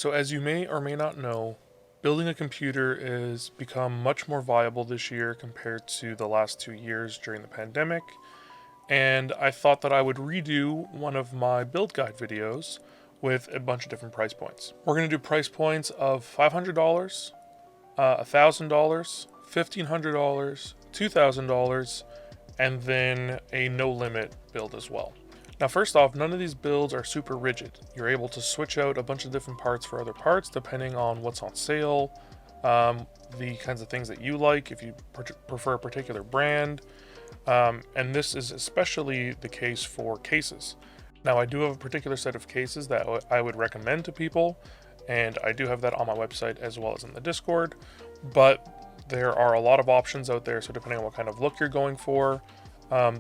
So as you may or may not know, building a computer has become much more viable this year compared to the last 2 years during the pandemic, and I thought that I would redo one of my build guide videos with a bunch of different price points. We're going to do price points of $500, $1,000, $1,500, $2,000, and then a no limit build as well. Now, first off, none of these builds are super rigid. You're able to switch out a bunch of different parts for other parts depending on what's on sale, the kinds of things that you like, if you prefer a particular brand, and this is especially the case for cases. Now, I do have a particular set of cases that I would recommend to people, and I do have that on my website as well as in the Discord, but there are a lot of options out there, so depending on what kind of look you're going for,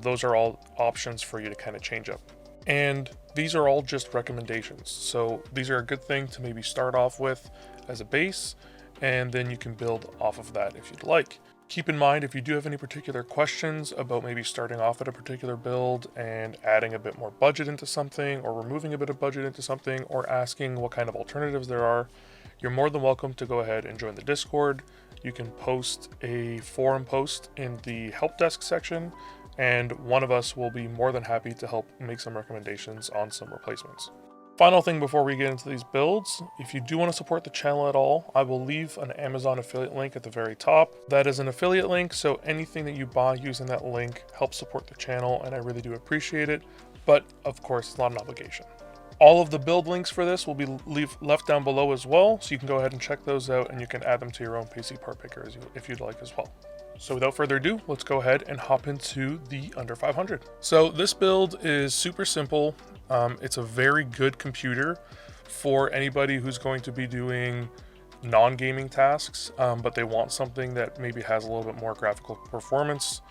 those are all options for you to kind of change up. And these are all just recommendations. So these are a good thing to maybe start off with as a base, and then you can build off of that if you'd like. Keep in mind, if you do have any particular questions about maybe starting off at a particular build and adding a bit more budget into something, or removing a bit of budget into something, or asking what kind of alternatives there are, you're more than welcome to go ahead and join the Discord. You can post a forum post in the help desk section, and one of us will be more than happy to help make some recommendations on some replacements. Final thing before we get into these builds, if you do want to support the channel at all, I will leave an Amazon affiliate link at the very top. That is an affiliate link, so anything that you buy using that link helps support the channel, and I really do appreciate it, but of course it's not an obligation. All of the build links for this will be left down below as well, so you can go ahead and check those out, and you can add them to your own PC part picker if you'd like as well. So without further ado, let's go ahead and hop into the under 500. So this build is super simple. It's a very good computer for anybody who's going to be doing non-gaming tasks, but they want something that maybe has a little bit more graphical performance.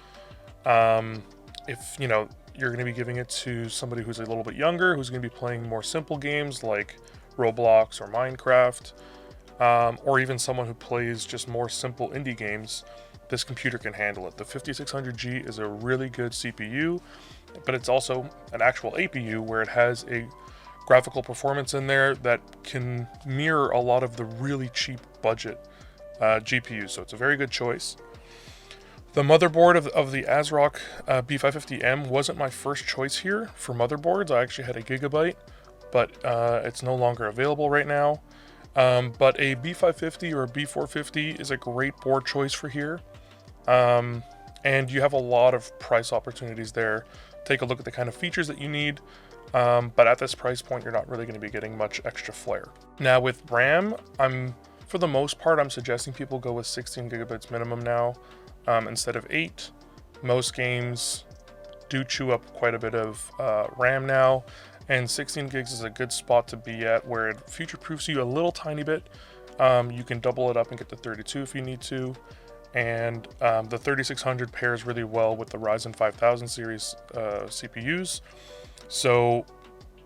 If you're going to be giving it to somebody who's a little bit younger, who's going to be playing more simple games like Roblox or Minecraft, or even someone who plays just more simple indie games, this computer can handle it. The 5600G is a really good CPU, but it's also an actual APU where it has a graphical performance in there that can mirror a lot of the really cheap budget GPUs, so it's a very good choice. The motherboard of the ASRock B550M wasn't my first choice here for motherboards. I actually had a Gigabyte, but it's no longer available right now. But a B550 or a B450 is a great board choice for here. And you have a lot of price opportunities there. Take a look at the kind of features that you need, but at this price point, you're not really going to be getting much extra flair. Now with RAM, for the most part, I'm suggesting people go with 16 gigabytes minimum now, instead of 8. Most games do chew up quite a bit of RAM now, and 16 gigs is a good spot to be at where it future-proofs you a little tiny bit. You can double it up and get to 32 if you need to. And the 3600 pairs really well with the Ryzen 5000 series CPUs, so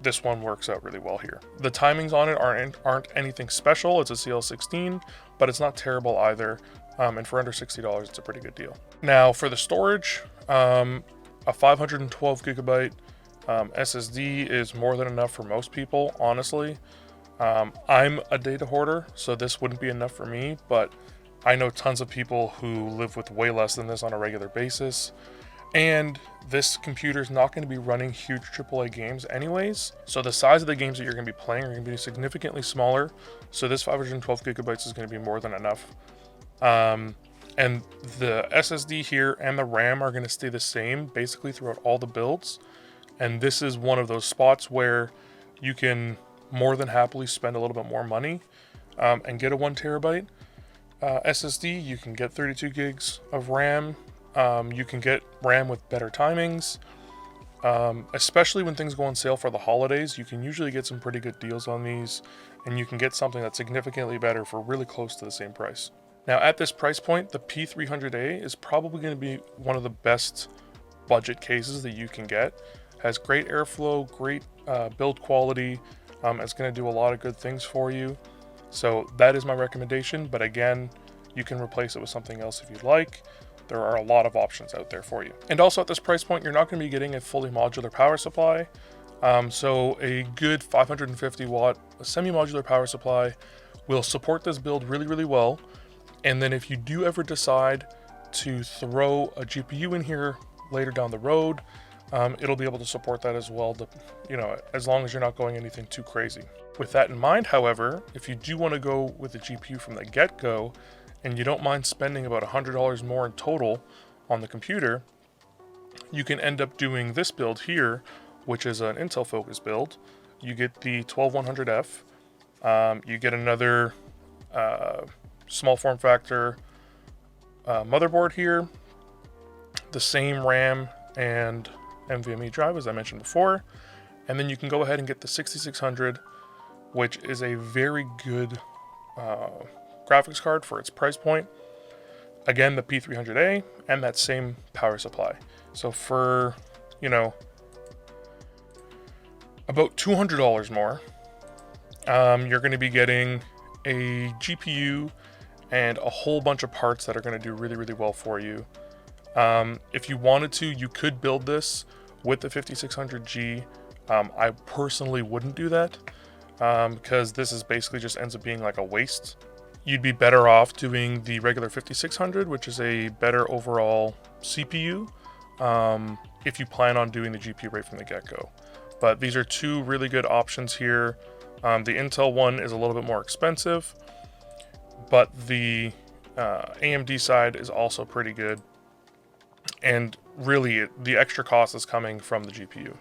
this one works out really well here. The timings on it aren't anything special. It's a CL16, but it's not terrible either, and for under $60, it's a pretty good deal. Now for the storage, a 512 gigabyte SSD is more than enough for most people, honestly. I'm a data hoarder, so this wouldn't be enough for me, but I know tons of people who live with way less than this on a regular basis, and this computer is not going to be running huge AAA games anyways, so the size of the games that you're going to be playing are going to be significantly smaller, so this 512 gigabytes is going to be more than enough. And the SSD here and the RAM are going to stay the same basically throughout all the builds, and this is one of those spots where you can more than happily spend a little bit more money and get a 1 terabyte. SSD, you can get 32 gigs of RAM. You can get RAM with better timings, especially when things go on sale for the holidays. You can usually get some pretty good deals on these, and you can get something that's significantly better for really close to the same price. Now at this price point, the P300A is probably going to be one of the best budget cases that you can get. Has great airflow, great build quality. It's going to do a lot of good things for you. So that is my recommendation, but again, you can replace it with something else if you'd like. There are a lot of options out there for you. And also at this price point, you're not going to be getting a fully modular power supply. So a good 550 watt semi-modular power supply will support this build really, really well. And then if you do ever decide to throw a GPU in here later down the road, it'll be able to support that as well, as long as you're not going anything too crazy. With that in mind, however, if you do want to go with the GPU from the get-go, and you don't mind spending about $100 more in total on the computer, you can end up doing this build here, which is an Intel Focus build. You get the 12100F, you get another small form factor motherboard here, the same RAM and NVMe drive as I mentioned before, and then you can go ahead and get the 6600, which is a very good graphics card for its price point. Again, the P300A and that same power supply. So for, about $200 more, you're going to be getting a GPU and a whole bunch of parts that are going to do really, really well for you. If you wanted to, you could build this with the 5600G. I personally wouldn't do that because this is basically just ends up being like a waste. You'd be better off doing the regular 5600, which is a better overall CPU, if you plan on doing the GPU right from the get-go. But these are two really good options here. The Intel one is a little bit more expensive, but the AMD side is also pretty good. And really, the extra cost is coming from the GPU.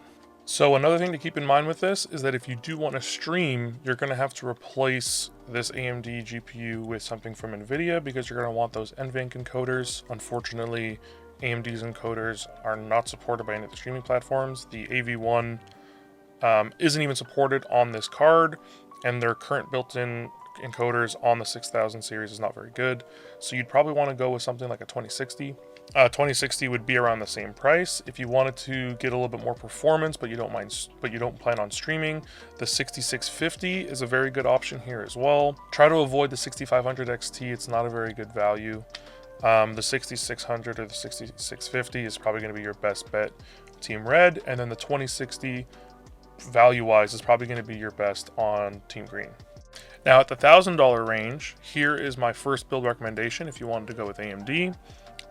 So another thing to keep in mind with this is that if you do want to stream, you're going to have to replace this AMD GPU with something from NVIDIA because you're going to want those NVENC encoders. Unfortunately, AMD's encoders are not supported by any of the streaming platforms. The AV1 isn't even supported on this card, and their current built-in encoders on the 6000 series is not very good. So you'd probably want to go with something like a 2060. 2060 would be around the same price. If you wanted to get a little bit more performance, but you don't plan on streaming, the 6650 is a very good option here as well. Try to avoid the 6500 XT. It's not a very good value. The 6600 or the 6650 is probably going to be your best bet, Team Red, and then the 2060 value-wise is probably going to be your best on Team Green. Now at the $1,000 range, here is my first build recommendation if you wanted to go with AMD.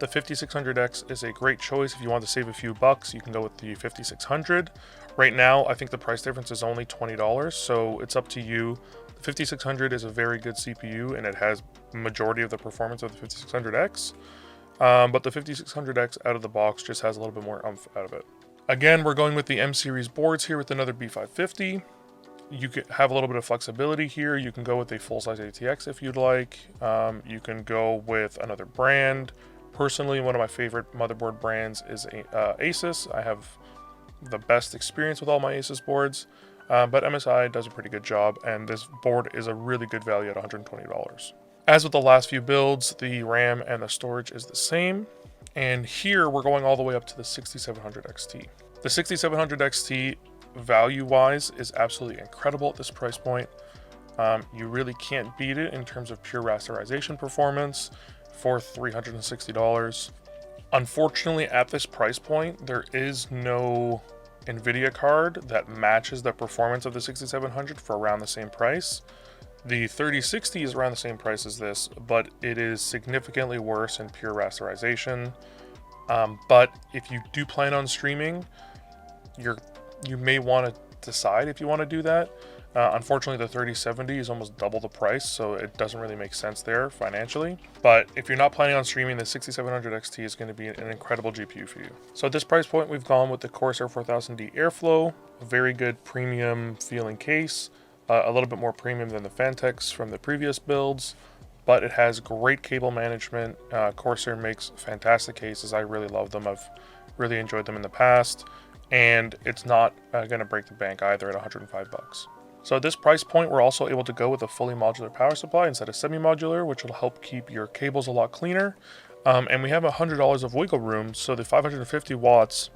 The 5600X is a great choice. If you want to save a few bucks, you can go with the 5600. Right now, I think the price difference is only $20, so it's up to you. The 5600 is a very good CPU, and it has majority of the performance of the 5600X. But the 5600X out of the box just has a little bit more oomph out of it. Again, we're going with the M series boards here with another B550. You can have a little bit of flexibility here. You can go with a full-size ATX if you'd like. You can go with another brand. Personally, one of my favorite motherboard brands is Asus. I have the best experience with all my Asus boards, but MSI does a pretty good job, and this board is a really good value at $120. As with the last few builds, the RAM and the storage is the same, and here we're going all the way up to the 6700 XT. The 6700 XT, value-wise, is absolutely incredible at this price point. You really can't beat it in terms of pure rasterization performance for $360. Unfortunately, at this price point, there is no NVIDIA card that matches the performance of the 6700 for around the same price. The 3060 is around the same price as this, but it is significantly worse in pure rasterization. But if you do plan on streaming, you may want to decide if you want to do that. Unfortunately, the 3070 is almost double the price, so it doesn't really make sense there financially. But if you're not planning on streaming, the 6700 XT is going to be an incredible GPU for you. So at this price point, we've gone with the Corsair 4000D Airflow, a very good premium feeling case, a little bit more premium than the Fantex from the previous builds, but it has great cable management. Corsair makes fantastic cases. I really love them. I've really enjoyed them in the past, and it's not going to break the bank either at $105. So at this price point, we're also able to go with a fully modular power supply instead of semi-modular, which will help keep your cables a lot cleaner. And we have $100 of wiggle room, so the 550 watts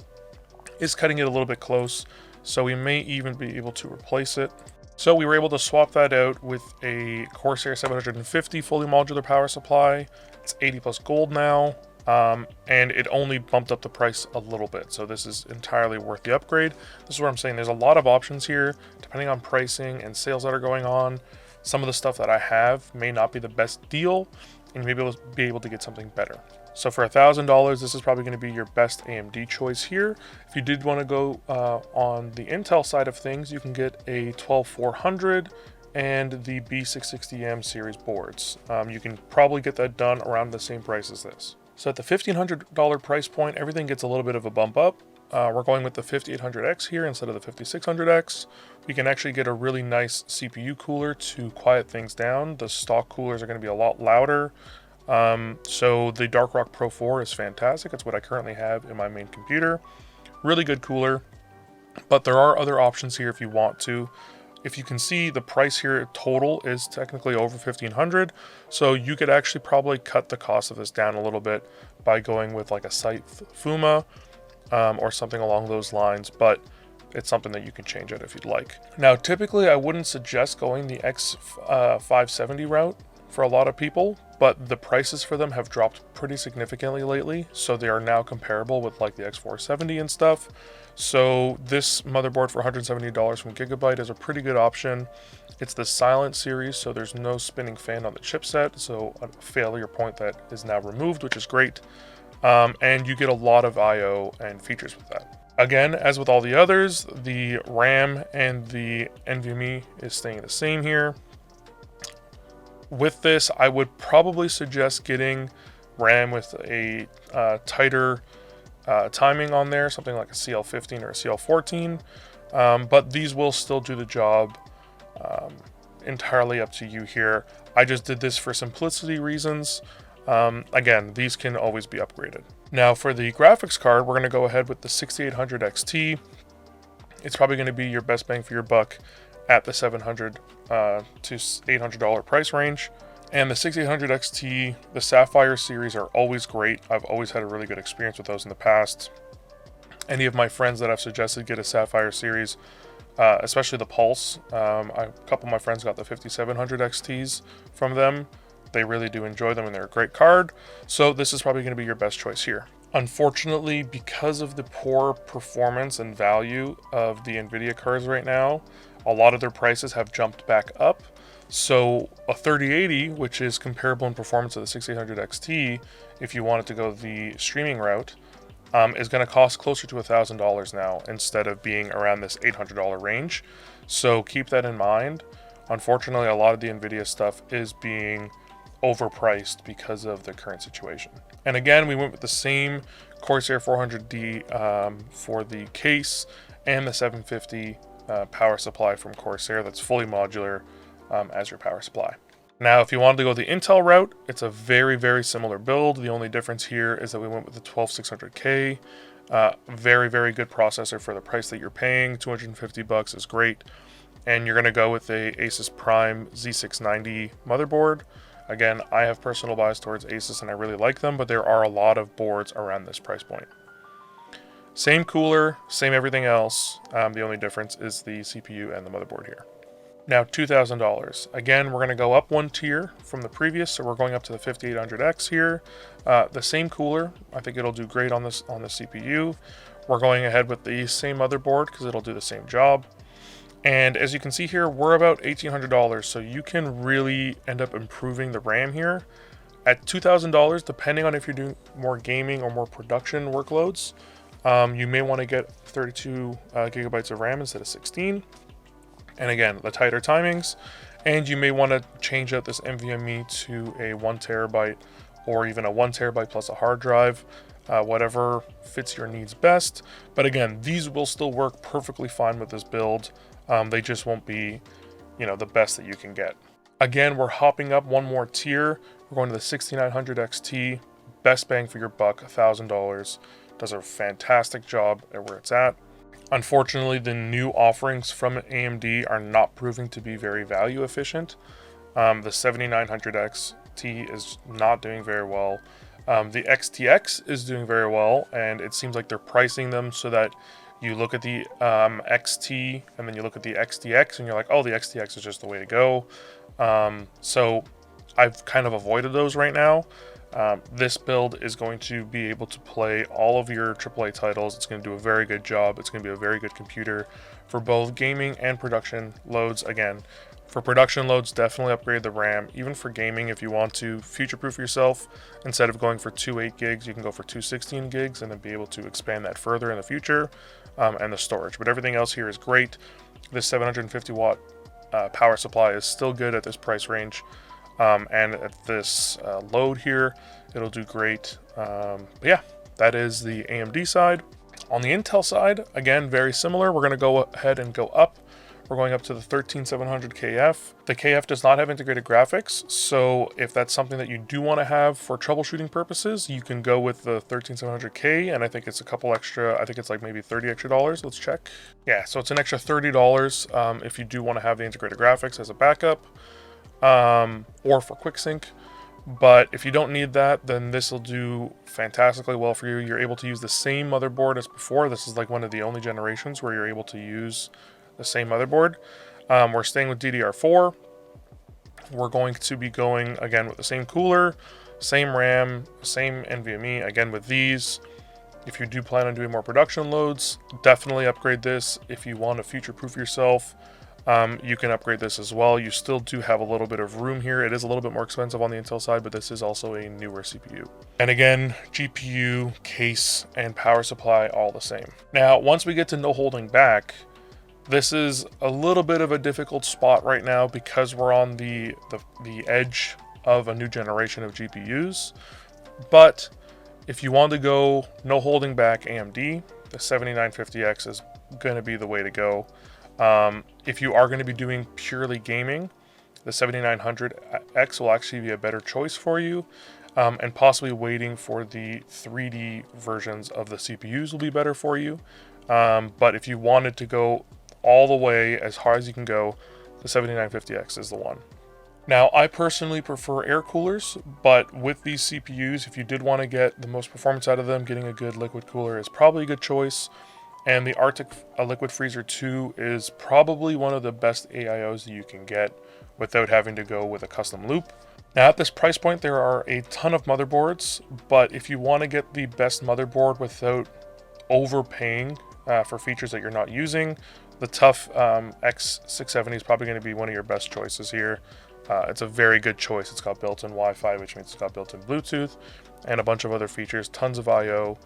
is cutting it a little bit close, so we may even be able to replace it. So we were able to swap that out with a Corsair 750 fully modular power supply. It's 80 plus gold now. and it only bumped up the price a little bit. So this is entirely worth the upgrade. This is where I'm saying there's a lot of options here, depending on pricing and sales that are going on. Some of the stuff that I have may not be the best deal, and you may be able to get something better. So for $1,000, this is probably going to be your best AMD choice here. If you did want to go on the Intel side of things, you can get a 12400 and the B660M series boards. You can probably get that done around the same price as this. So at the $1,500 price point, everything gets a little bit of a bump up. We're going with the 5800X here instead of the 5600X. We can actually get a really nice CPU cooler to quiet things down. The stock coolers are going to be a lot louder. So the Darkrock Pro 4 is fantastic. It's what I currently have in my main computer. Really good cooler, but there are other options here if you want to. If you can see, the price here total is technically over $1,500, so you could actually probably cut the cost of this down a little bit by going with like a Sight Fuma or something along those lines, but it's something that you can change out if you'd like. Now, typically I wouldn't suggest going the X570 route for a lot of people, but the prices for them have dropped pretty significantly lately, so they are now comparable with like the X470 and stuff. So this motherboard for $170 from Gigabyte is a pretty good option. It's the silent series, so there's no spinning fan on the chipset, so a failure point that is now removed, which is great. And you get a lot of I/O and features with that. Again, as with all the others, the RAM and the NVMe is staying the same here. With this, I would probably suggest getting RAM with a tighter timing on there, something like a CL15 or a CL14, but these will still do the job. Entirely up to you here. I just did this for simplicity reasons. Again, these can always be upgraded. Now for the graphics card, we're going to go ahead with the 6800 XT. It's probably going to be your best bang for your buck at the $700 to $800 price range. And the 6800 XT, the Sapphire series are always great. I've always had a really good experience with those in the past. Any of my friends that I've suggested get a Sapphire series, especially the Pulse. A couple of my friends got the 5700 XTs from them. They really do enjoy them and they're a great card. So this is probably going to be your best choice here. Unfortunately, because of the poor performance and value of the NVIDIA cards right now, a lot of their prices have jumped back up. So a 3080, which is comparable in performance to the 6800 XT, if you wanted to go the streaming route, is going to cost closer to $1,000 now instead of being around this $800 range. So keep that in mind. Unfortunately, a lot of the NVIDIA stuff is being overpriced because of the current situation. And again, we went with the same Corsair 400D for the case and the 750 power supply from Corsair that's fully modular as your power supply. Now, if you wanted to go the Intel route, it's a very, very similar build. The only difference here is that we went with the 12600K. Very, very good processor for the price that you're paying. $250 is great. And you're going to go with a Asus Prime Z690 motherboard. Again, I have personal bias towards Asus and I really like them, but there are a lot of boards around this price point. Same cooler, same everything else. The only difference is the CPU and the motherboard here. Now $2,000. Again, we're going to go up one tier from the previous, so we're going up to the 5800X here. The same cooler. I think it'll do great on the CPU. We're going ahead with the same motherboard because it'll do the same job. And as you can see here, we're about $1,800, so you can really end up improving the RAM here. At $2,000, depending on if you're doing more gaming or more production workloads, you may want to get 32 gigabytes of RAM instead of 16. And again, the tighter timings, and you may want to change out this NVMe to a 1 terabyte or even a 1 terabyte plus a hard drive, whatever fits your needs best. But again, these will still work perfectly fine with this build. They just won't be, the best that you can get. Again, we're hopping up one more tier. We're going to the 6900 XT, best bang for your buck, $1,000. Does a fantastic job at where it's at. Unfortunately, the new offerings from AMD are not proving to be very value efficient. The 7900 XT is not doing very well. The XTX is doing very well, and it seems like they're pricing them so that you look at the XT and then you look at the XTX and you're like, oh, the XTX is just the way to go. So I've kind of avoided those right now. This build is going to be able to play all of your AAA titles. It's going to do a very good job. It's going to be a very good computer for both gaming and production loads. Again, for production loads, definitely upgrade the RAM. Even for gaming, if you want to future-proof yourself, instead of going for two 8 gigs, you can go for two 16 gigs and then be able to expand that further in the future, and the storage. But everything else here is great. This 750 watt power supply is still good at this price range. And at this load here, it'll do great. But yeah, that is the AMD side. On the Intel side, again, very similar. We're going to go ahead and go up. We're going up to the 13700 KF. The KF does not have integrated graphics, so if that's something that you do want to have for troubleshooting purposes, you can go with the 13700K, and I think it's a couple extra, I think it's like maybe $30 extra. Let's check. Yeah, so it's an extra $30 if you do want to have the integrated graphics as a backup. Or for quick sync. But if you don't need that, then this will do fantastically well for you. You're able to use the same motherboard as before. This is like one of the only generations where you're able to use the same motherboard. We're staying with DDR4. We're going to be going again with the same cooler, same RAM, same NVMe, again with these. If you do plan on doing more production loads, definitely upgrade this. If you want to future-proof yourself, you can upgrade this as well. You still do have a little bit of room here. It is a little bit more expensive on the Intel side, but this is also a newer CPU. And again, GPU, case, and power supply all the same. Now, once we get to no holding back, this is a little bit of a difficult spot right now because we're on the edge of a new generation of GPUs. But if you want to go no holding back AMD, the 7950X is going to be the way to go. If you are going to be doing purely gaming, the 7900X will actually be a better choice for you, and possibly waiting for the 3D versions of the CPUs will be better for you. But if you wanted to go all the way as hard as you can go, the 7950X is the one. Now, I personally prefer air coolers, but with these CPUs, if you did want to get the most performance out of them, getting a good liquid cooler is probably a good choice. And the Arctic Liquid Freezer 2 is probably one of the best AIOs that you can get without having to go with a custom loop. Now at this price point, there are a ton of motherboards, but if you want to get the best motherboard without overpaying for features that you're not using, the TUF X670 is probably going to be one of your best choices here. It's a very good choice. It's got built-in Wi-Fi, which means it's got built-in Bluetooth, and a bunch of other features, tons of I/O,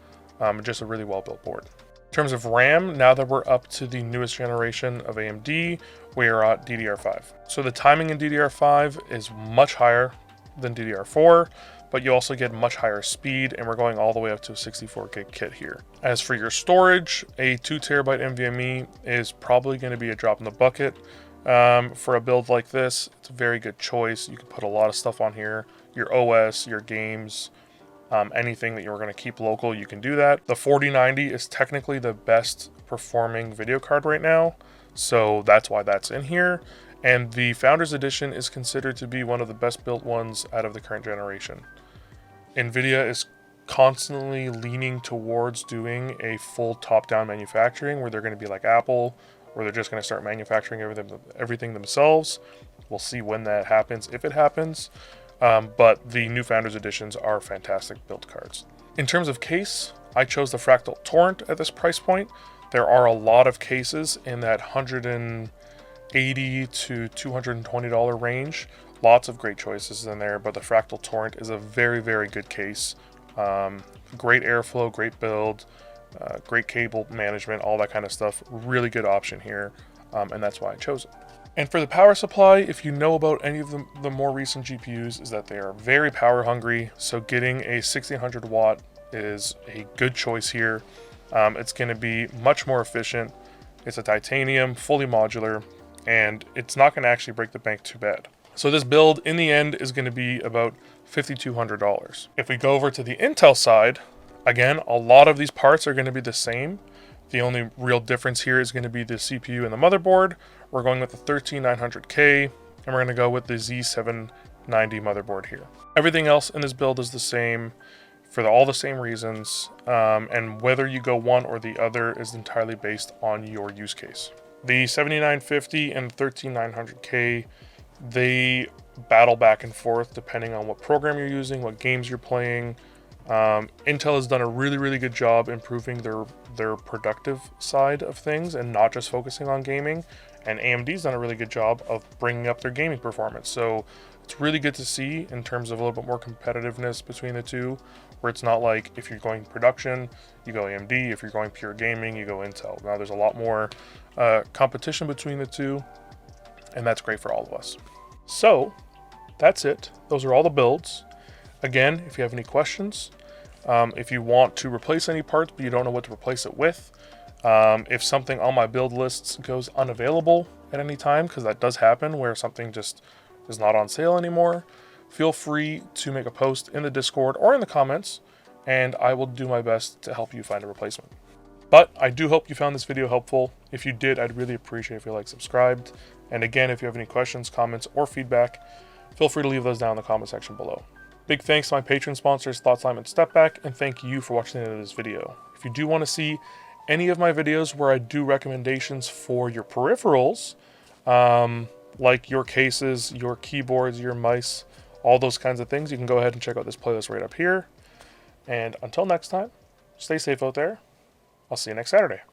just a really well-built board. In terms of RAM, now that we're up to the newest generation of AMD, we are at DDR5. So the timing in DDR5 is much higher than DDR4, but you also get much higher speed, and we're going all the way up to a 64 gig kit here. As for your storage, a 2 terabyte NVMe is probably going to be a drop in the bucket. For a build like this, it's a very good choice. You can put a lot of stuff on here, your OS, your games, anything that you're going to keep local, you can do that. The 4090 is technically the best performing video card right now, so that's why that's in here. And the Founders Edition is considered to be one of the best built ones out of the current generation. NVIDIA is constantly leaning towards doing a full top-down manufacturing where they're going to be like Apple, where they're just going to start manufacturing everything themselves. We'll see when that happens, if it happens. But the new Founders Editions are fantastic build cards. In terms of case, I chose the Fractal Torrent at this price point. There are a lot of cases in that $180 to $220 range. Lots of great choices in there, but the Fractal Torrent is a very, very good case. Great airflow, great build, great cable management, all that kind of stuff. Really good option here, and that's why I chose it. And for the power supply, if you know about any of the more recent GPUs, is that they are very power hungry. So getting a 1600 watt is a good choice here. It's going to be much more efficient. It's a titanium, fully modular, and it's not going to actually break the bank too bad. So this build in the end is going to be about $5,200. If we go over to the Intel side, again, a lot of these parts are going to be the same. The only real difference here is going to be the CPU and the motherboard. We're going with the 13900K, and we're going to go with the Z790 motherboard here. Everything else in this build is the same for all the same reasons, and whether you go one or the other is entirely based on your use case. The 7950 and 13900K, they battle back and forth depending on what program you're using, what games you're playing. Intel has done a really, really good job improving their productive side of things and not just focusing on gaming. And AMD's done a really good job of bringing up their gaming performance. So it's really good to see in terms of a little bit more competitiveness between the two, where it's not like if you're going production, you go AMD. If you're going pure gaming, you go Intel. Now there's a lot more competition between the two, and that's great for all of us. So that's it. Those are all the builds. Again, if you have any questions, if you want to replace any parts but you don't know what to replace it with, if something on my build lists goes unavailable at any time, because that does happen where something just is not on sale anymore, feel free to make a post in the Discord or in the comments, and I will do my best to help you find a replacement. But I do hope you found this video helpful. If you did, I'd really appreciate if you like, subscribed. And again, if you have any questions, comments, or feedback, feel free to leave those down in the comment section below. Big thanks to my Patreon sponsors, Thought Slime and Step Back, and thank you for watching the end of this video. If you do want to see any of my videos where I do recommendations for your peripherals, like your cases, your keyboards, your mice, all those kinds of things, you can go ahead and check out this playlist right up here. And until next time, stay safe out there. I'll see you next Saturday.